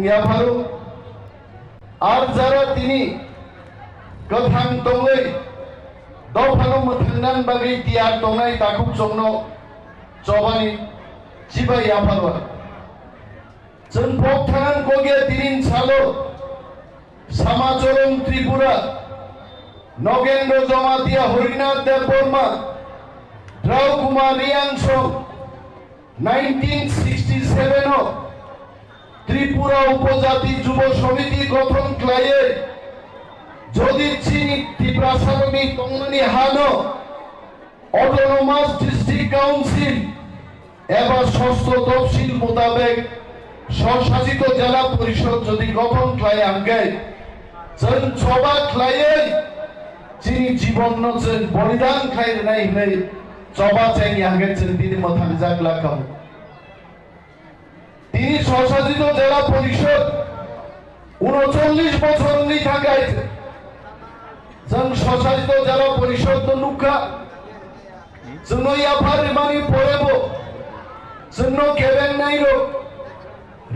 ya ভালো আর যারা তিনি gothang tongai dofano muthangan bagai tiar tongai takuk jongno jobani sibai ya ভালো जों पक्थान कोगे तिरिन सालो समाचरम त्रिपुरा नगेन्द्र जमातिया हरिनाथ देव बर्मा राव कुमार रियांशो 1967 त्रिपुरा उपजाति जुब समिति गठन खालाये যদি চিনি ত্রিপ্রাসাদনী তংমানি হানো অটোনোমাস ডিস্ট্রিক্ট কাউন্সিল এবার ষষ্ঠ তফসিল মোতাবেক স্বশাসিত জেলা পরিষদ যদি গঠন খায় আগে जों सभा खालाये चिनी जीवन जों बलिदान खाय নাই নাই सभा চাই আগে जों তিনি মাথা জাগলা কাম তিনি স্বশাসিত জেলা পরিষদ 39 বছর নি থাকাইছে जों স্বশাসিত জেলা পরিষদ নুকা जोंनो याफार मानि परेबो जोंनो केबेन नाइरो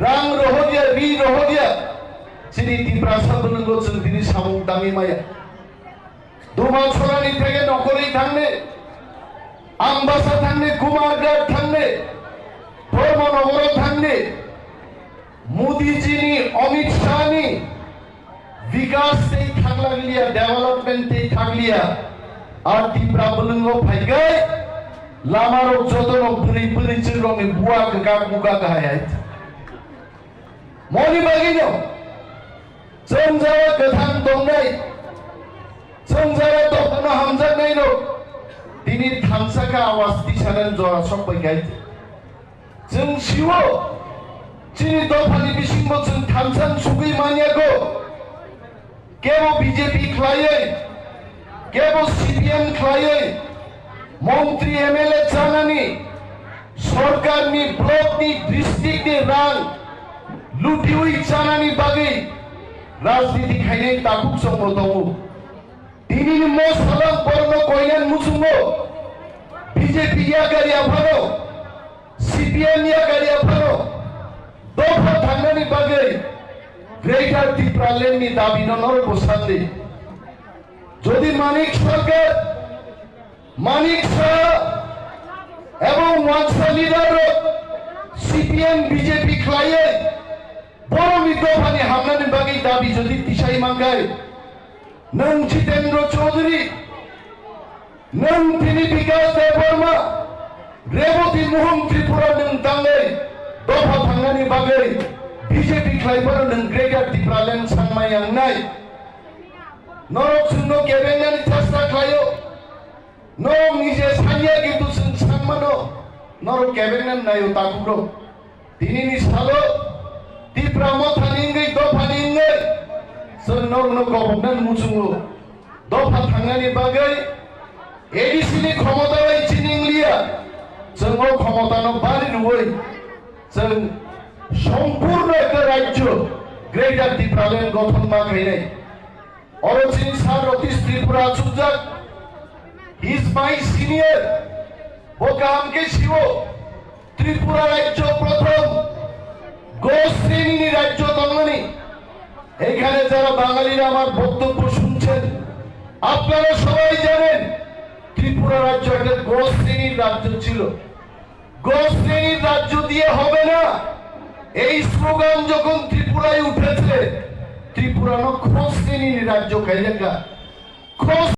रां रहोदिया रि रहोदिया চিনি ত্রিপ্রাসাদ নগর जों তিনি সামুক দামি মায়া দুমাছরানি থেকে নকরি থাকলে আমবাসা থাকলে কুমারঘাট থাকলে ধর্মনগর থাকলে মোদিজিনি অমিত শাহনি विकास से थागला लिया डेवलपमेंट से थागलिया और तीव्रा बलंगो फाइगै लामारो जतनो बुरी बुरी चिरंनि बुआ का मुगा गाया मनि बागिनो जों जारा गोथां दंनाय जों जारा दखना हामजानाय नो दिनै थामसाका आवाज दिसानान जरा सबबाय गाय जों सिवो चिनि दफानि बिसिंबो जों थामसान सुगै मानियागो केवल बीजेपी खालाये केवल सीपीएम खालाये मंत्री एमएलए जानानी सरकार नि ब्लक नि डिस्ट्रिक्ट नि रां लुटिउई जानानी बागै राजनीति खायनाय ताकुक संग दङ दिनै मसलाम बर्न कयनान मुसुमो बीजेपी या गारि आफानो सीपीएम या गारि आफानो दफा थांनायनि बागै গ্রেটার ত্রিপুরাল্যান্ডনি দাবি নর বসাতে যদি মানিক সরকার মানিক শাহ এবং ওয়ানসা লিডার সিপিএম বিজেপি খালায়ে বড় মিত্রভানি হামলানি বাকি দাবি যদি তিসাই মাঙ্গায় নং জিতেন্দ্র চৌধুরী নং তিনি বিকাশ দেব বর্মা রেবতী মোহন ত্রিপুরা নং তাঙ্গাই দফা থাঙ্গানি বাগै बीजेपी खालायफोर नों ग्रेटार ত্রিপুরাল্যান্ড सानमाय आंनाय नरक सुनो केबेनानि चेष्टा खालायो नरक निजे सानिया किन्तु जों सानमानो नरक केबेनानि नायो ताकुरो दिनैनि सालो त्रिपुरा मथानिंगै दफानिंगै जों नरनो गभर्नमेन्ट मुसुङो दफा थांनायनि बागै एडिसिनि क्षमतायै चिनिंलिया जों क्षमतानो बारि रुवै जों সম্পূর্ণ একটা রাজ্য গ্রেটার ত্রিপুরাল্যান্ড গঠন মা খাইনাই অরচিন স্যার অতীশ ত্রিপুরা সুজাক ইজ মাই সিনিয়র ওকামকে শিব ত্রিপুরা রাজ্য প্রথম গো শ্রেণী রাজ্য তন্মনি এখানে যারা বাঙালিরা আমার বক্তব্য শুনছেন আপনারা সবাই জানেন ত্রিপুরা রাজ্য একটা গো শ্রেণীর রাজ্য ছিল গো শ্রেণীর রাজ্য দিয়ে হবে না এই স্লোগান যখন ত্রিপুরায় উঠেছে ত্রিপুরা নো খোঁজ শ্রেণীর রাজ্য খাইলেকা খোঁজ